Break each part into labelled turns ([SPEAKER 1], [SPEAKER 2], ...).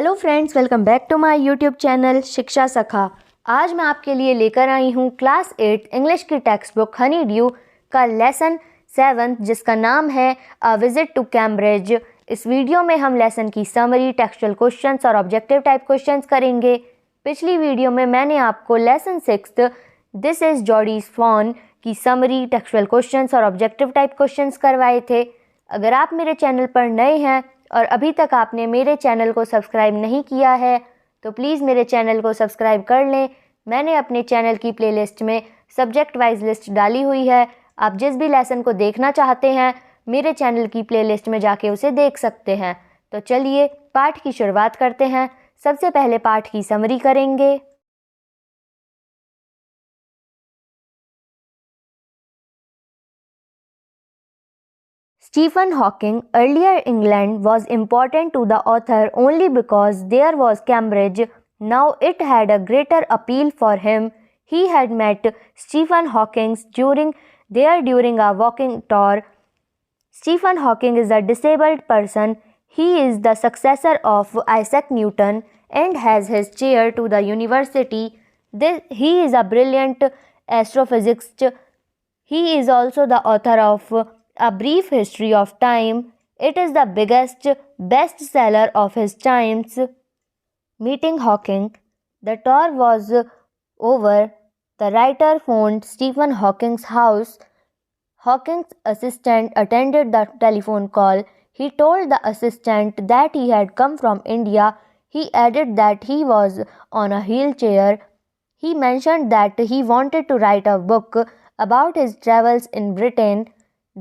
[SPEAKER 1] Hello friends, welcome back to my YouTube channel Shiksha Sakha. आज मैं आपके लिए लेकर आई हूँ क्लास 8 इंग्लिश की टेक्स्ट बुक हनी ड्यू का लेसन 7 जिसका नाम है अ विजिट टू कैम्ब्रिज। इस वीडियो में हम लेसन की समरी, टेक्सचुअल क्वेश्चंस और ऑब्जेक्टिव टाइप क्वेश्चंस करेंगे। पिछली वीडियो में मैंने आपको lesson 6 this is Jody's fawn की समरी, टेक्सचुअल क्वेश्चंस और ऑब्जेक्टिव टाइप क्वेश्चंस करवाए थे। अगर आप मेरे चैनल पर नए हैं और अभी तक आपने मेरे चैनल को सब्सक्राइब नहीं किया है तो प्लीज़ मेरे चैनल को सब्सक्राइब कर लें। मैंने अपने चैनल की प्लेलिस्ट में सब्जेक्ट वाइज लिस्ट डाली हुई है। आप जिस भी लेसन को देखना चाहते हैं मेरे चैनल की प्लेलिस्ट में जाके उसे देख सकते हैं। तो चलिए पाठ की शुरुआत करते हैं। सबसे पहले पाठ की समरी करेंगे। Stephen Hawking, earlier England, was important to the author only because there was Cambridge. Now it had a greater appeal for him. He had met Stephen Hawking during a walking tour. Stephen Hawking is a disabled person. He is the successor of Isaac Newton and has his chair to the university. He is a brilliant astrophysicist. He is also the author of A Brief History of Time. It is the biggest bestseller of his times. Meeting Hawking. The tour was over. The writer phoned Stephen Hawking's house. Hawking's assistant attended the telephone call. He told the assistant that he had come from India. He added that he was on a wheelchair. He mentioned that he wanted to write a book about his travels in Britain.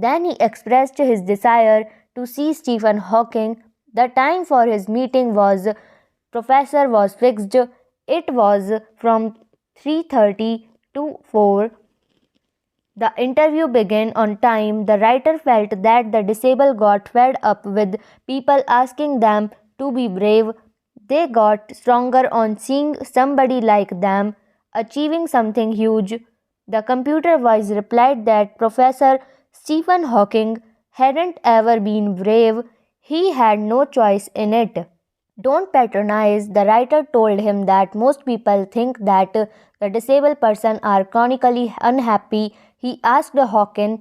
[SPEAKER 1] Then he expressed his desire to see Stephen Hawking. The time for his meeting was fixed. It was from 3:30 to 4. The interview began on time. The writer felt that the disabled got fed up with people asking them to be brave. They got stronger on seeing somebody like them achieving something huge. The computer voice replied that Professor Stephen Hawking hadn't ever been brave. He had no choice in it. Don't patronize. The writer told him that most people think that the disabled person are chronically unhappy. He asked Hawking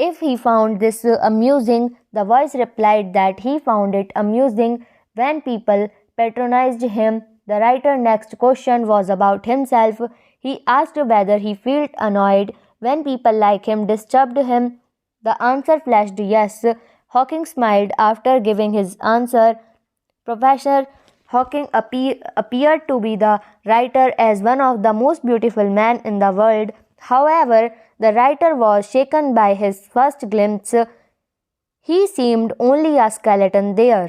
[SPEAKER 1] if he found this amusing. The voice replied that he found it amusing when people patronized him. The writer's next question was about himself. He asked whether he felt annoyed when people like him disturbed him. The answer flashed yes. Hawking smiled after giving his answer. Professor Hawking appeared to be the writer as one of the most beautiful men in the world. However, the writer was shaken by his first glimpse. He seemed only a skeleton there.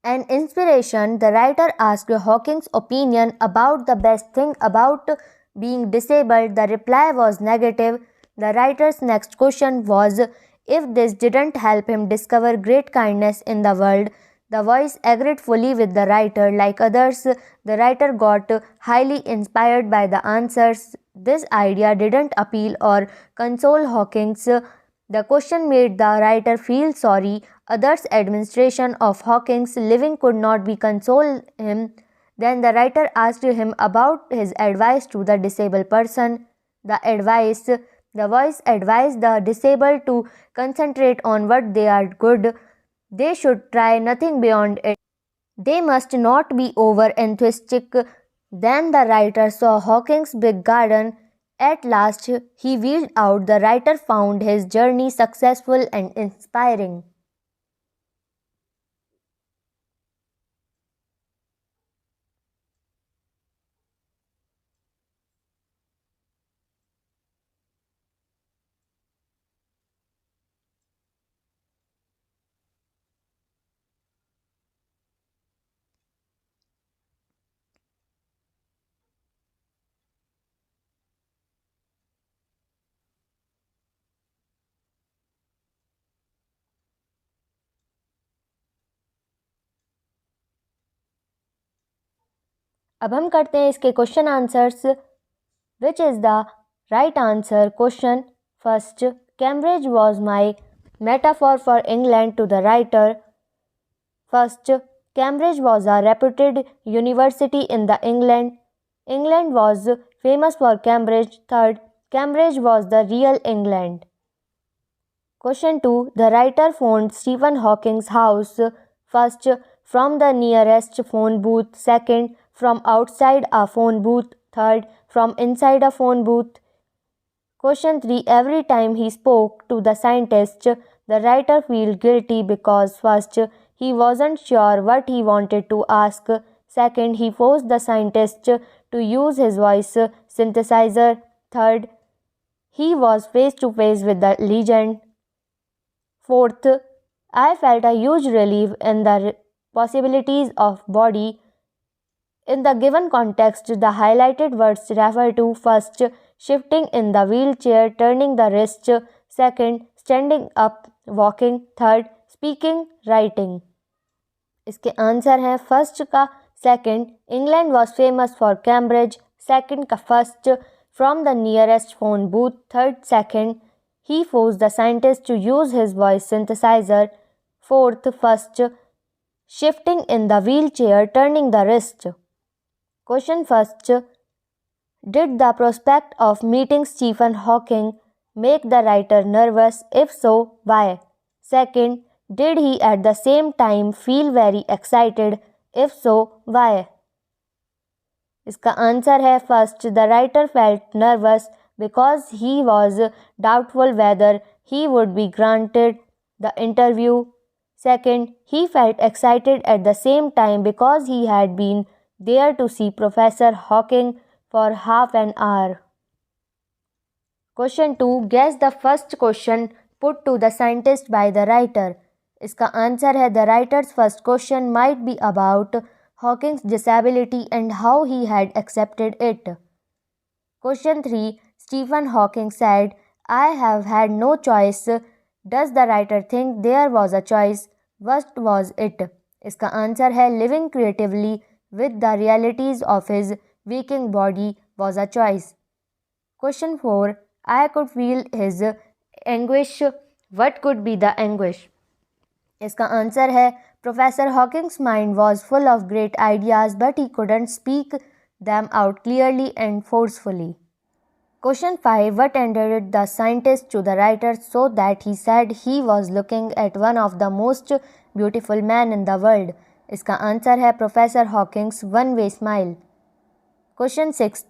[SPEAKER 1] An inspiration, the writer asked Hawking's opinion about the best thing about being disabled. The reply was negative. The writer's next question was if this didn't help him discover great kindness in the world. The voice agreed fully with the writer. Like others, the writer got highly inspired by the answers. This idea didn't appeal or console Hawkins. The question made the writer feel sorry. Others' administration of Hawking's living could not be console him. Then the writer asked him about his advice to the disabled person. The voice advised the disabled to concentrate on what they are good. They should try nothing beyond it. They must not be over enthusiastic. Then the writer saw Hawking's big garden. At last, he wheeled out. The writer found his journey successful and inspiring. अब हम करते हैं इसके question answers. Which is the right answer? Question first, Cambridge was my metaphor for England to the writer. First, Cambridge was a reputed university in the England. England was famous for Cambridge. Third, Cambridge was the real England. Question 2. The writer phoned Stephen Hawking's house. First, from the nearest phone booth. Second, from outside a phone booth. Third, from inside a phone booth. Question 3. Every time he spoke to the scientist, the writer felt guilty because first, he wasn't sure what he wanted to ask. Second, he forced the scientist to use his voice synthesizer. Third, he was face to face with the legend. Fourth, I felt a huge relief in the possibilities of body. In the given context, the highlighted words refer to first, shifting in the wheelchair, turning the wrist. Second, standing up, walking. Third, speaking, writing. इसके answer हैं first का second, England was famous for Cambridge. Second का first, from the nearest phone booth. Third, second, he forced the scientist to use his voice synthesizer. Fourth, first, shifting in the wheelchair, turning the wrist. Question first. Did the prospect of meeting Stephen Hawking make the writer nervous? If so, why? Second, did he at the same time feel very excited? If so, why? इसका answer है first, the writer felt nervous because he was doubtful whether he would be granted the interview. Second, he felt excited at the same time because he had been there to see Professor Hawking for half an hour. Question 2. Guess the first question put to the scientist by the writer. इसका answer है the writer's first question might be about Hawking's disability and how he had accepted it. Question 3. Stephen Hawking said, I have had no choice. Does the writer think there was a choice? What was it? इसका answer है living creatively with the realities of his waking body was a choice. Question 4. I could feel his anguish. What could be the anguish? इसका answer है Professor Hawking's mind was full of great ideas but he couldn't speak them out clearly and forcefully. Question 5. What endeared the scientist to the writer so that he said he was looking at one of the most beautiful men in the world? इसका answer है Professor Hawking's one-way smile. Question 6.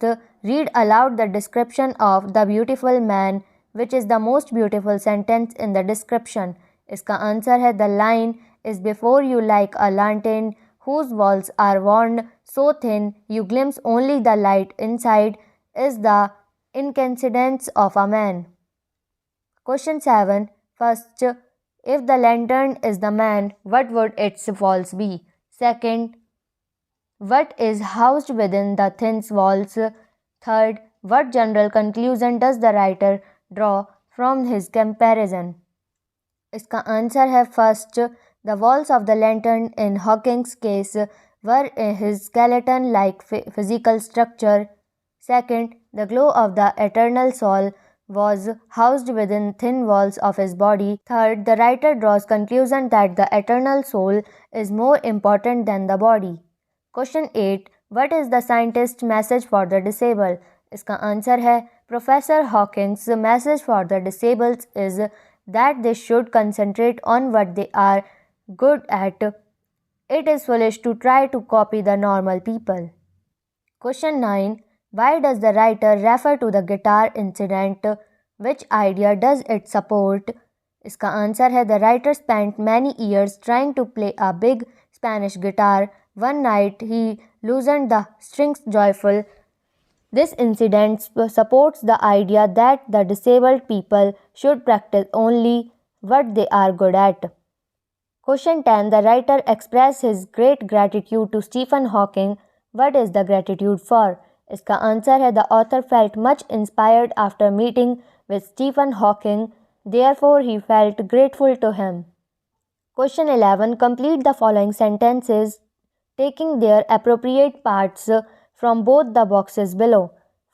[SPEAKER 1] Read aloud the description of the beautiful man, which is the most beautiful sentence in the description. इसका answer है The line is before you like a lantern whose walls are worn so thin you glimpse only the light inside is the incandescence of a man. Question 7. First, if the lantern is the man, what would its walls be? Second, what is housed within the thin walls? Third, what general conclusion does the writer draw from his comparison? इसका answer है first, the walls of the lantern in Hawking's case were his skeleton-like physical structure. Second, the glow of the eternal soul was housed within thin walls of his body. Third, the writer draws conclusion that the eternal soul is more important than the body. Question 8. What is the scientist's message for the disabled? इसका answer है Professor Hawking's message for the disabled is that they should concentrate on what they are good at. It is foolish to try to copy the normal people. Question 9. Why does the writer refer to the guitar incident? Which idea does it support? इसका answer है The writer spent many years trying to play a big Spanish guitar. One night he loosened the strings joyful. This incident supports the idea that the disabled people should practice only what they are good at. Question 10. The writer expressed his great gratitude to Stephen Hawking. What is the gratitude for? इसका answer है The author felt much inspired after meeting with Stephen Hawking. Therefore, he felt grateful to him. Question 11. Complete the following sentences, taking their appropriate parts from both the boxes below.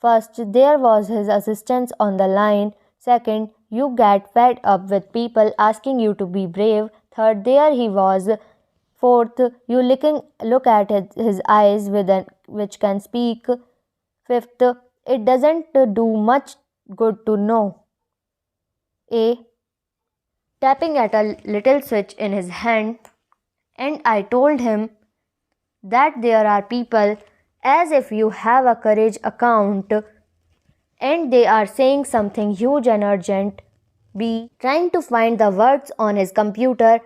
[SPEAKER 1] First, there was his assistance on the line. Second, you get fed up with people asking you to be brave. Third, there he was Fourth, look at his eyes which can speak. Fifth, it doesn't do much good to know. A. Tapping at a little switch in his hand, and I told him that there are people as if you have a courage account and they are saying something huge and urgent. B. Trying to find the words on his computer.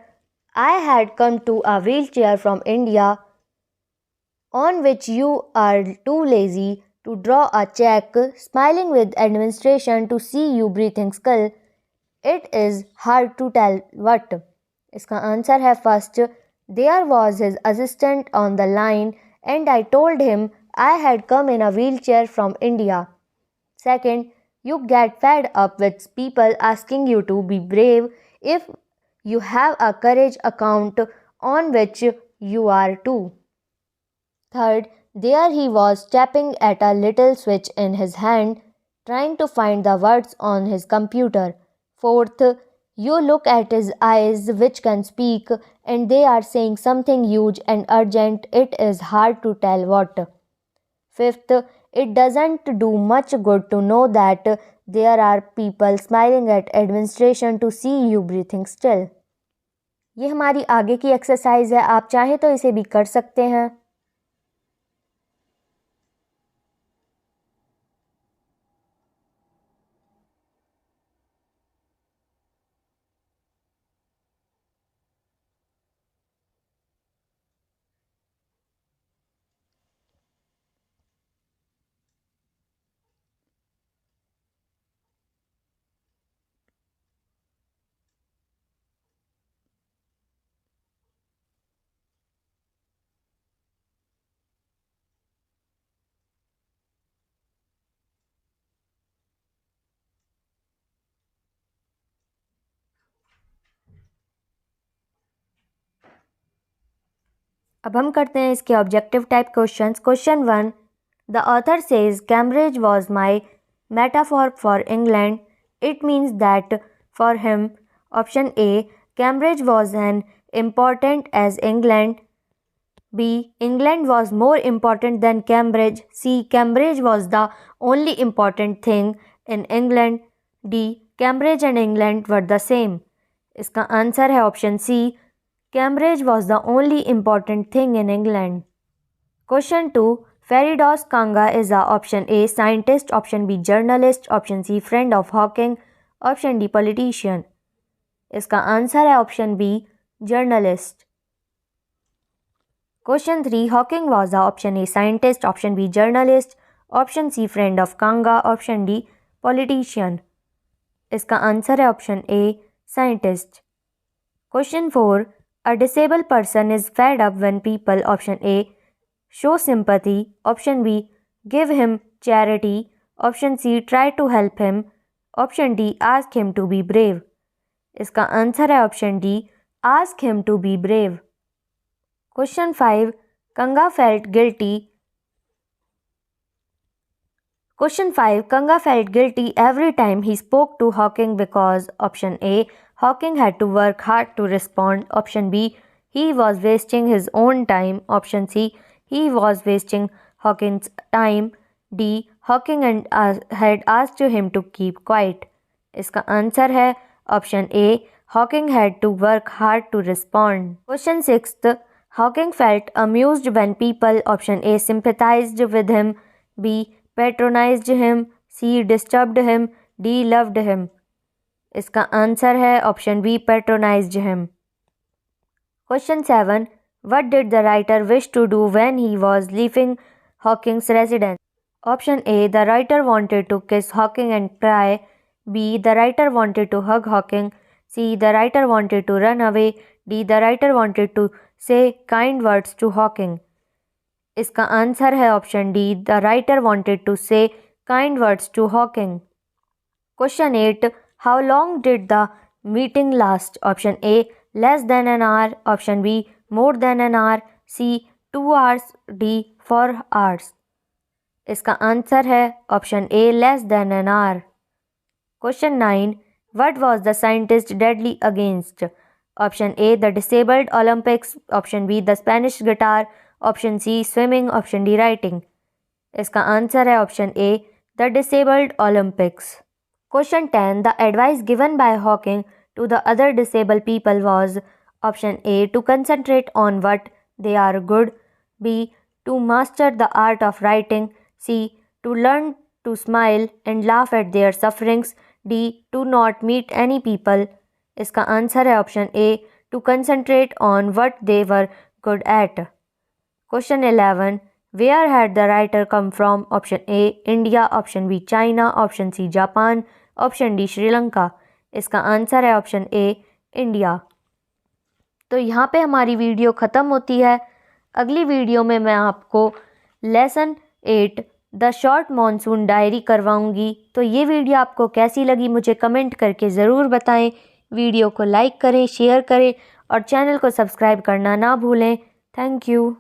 [SPEAKER 1] I had come to a wheelchair from India on which you are too lazy to draw a check, smiling with administration to see you breathing skull. It is hard to tell what. इसका answer है first. There was his assistant on the line and I told him I had come in a wheelchair from India. Second, you get fed up with people asking you to be brave if you have a courage account on which you are too. Third, there he was tapping at a little switch in his hand, trying to find the words on his computer. Fourth, you look at his eyes which can speak and they are saying something huge and urgent. It is hard to tell what. Fifth, it doesn't do much good to know that there are people smiling at administration to see you breathing still. ये हमारी आगे की exercise है, आप चाहें तो इसे भी कर सकते हैं. अब हम करते हैं इसके objective type questions. Question 1. The author says Cambridge was my metaphor for England. It means that for him. Option A. Cambridge was as important as England. B. England was more important than Cambridge. C. Cambridge was the only important thing in England. D. Cambridge and England were the same. इसका answer है option C. Cambridge was the only important thing in England. Question 2. Feridos Kanga is a option A. Scientist, option B. Journalist, option C. Friend of Hawking, option D. Politician. इसका answer है option B. Journalist. Question 3. Hawking was a option A. Scientist, option B. Journalist, option C. Friend of Kanga, option D. Politician. इसका answer है option A. Scientist. Question 4. A disabled person is fed up when people, option A. show sympathy, option B. give him charity, option C. try to help him, option D. ask him to be brave. इसका answer है option D. ask him to be brave. Question 5. Kanga felt guilty. Question 5. Kanga felt guilty every time he spoke to Hawking because, option A. Hawking had to work hard to respond, option B. he was wasting his own time, option C. he was wasting Hawking's time, D. Hawking had asked him to keep quiet. इसका answer है option A. Hawking had to work hard to respond. Question 6. Hawking felt amused when people, option A. sympathized with him, B. patronized him, C. disturbed him, D. loved him. इसका answer है option B. patronized him. Question 7. What did the writer wish to do when he was leaving Hawking's residence? Option A. The writer wanted to kiss Hawking and cry. B. The writer wanted to hug Hawking. C. The writer wanted to run away. D. The writer wanted to say kind words to Hawking. इसका answer है option D. The writer wanted to say kind words to Hawking. Question 8. How long did the meeting last? Option A. less than an hour. Option B. more than an hour. C. 2 hours. D. 4 hours. इसका answer है option A. less than an hour. Question 9. What was the scientist deadly against? Option A the disabled Olympics, option B the Spanish guitar, option C swimming, option D writing. इसका answer है option A the disabled Olympics. Question 10 the advice given by Hawking to the other disabled people was option A to concentrate on what they are good, B to master the art of writing, C to learn to smile and laugh at their sufferings, D to not meet any people. इसका answer है option A to concentrate on what they were good at. Question 11 where had the writer come from, option A India, option B China, option C Japan, option D Sri Lanka. इसका answer है option A India. तो यहाँ पे हमारी video ख़त्म होती है। अगली वीडियो में मैं आपको lesson 8 the short monsoon diary करवाऊंगी। तो ये वीडियो आपको कैसी लगी मुझे कमेंट करके ज़रूर बताएं। वीडियो को लाइक करें, शेयर करें और चैनल को सब्सक्राइब करना ना भूलें। Thank you.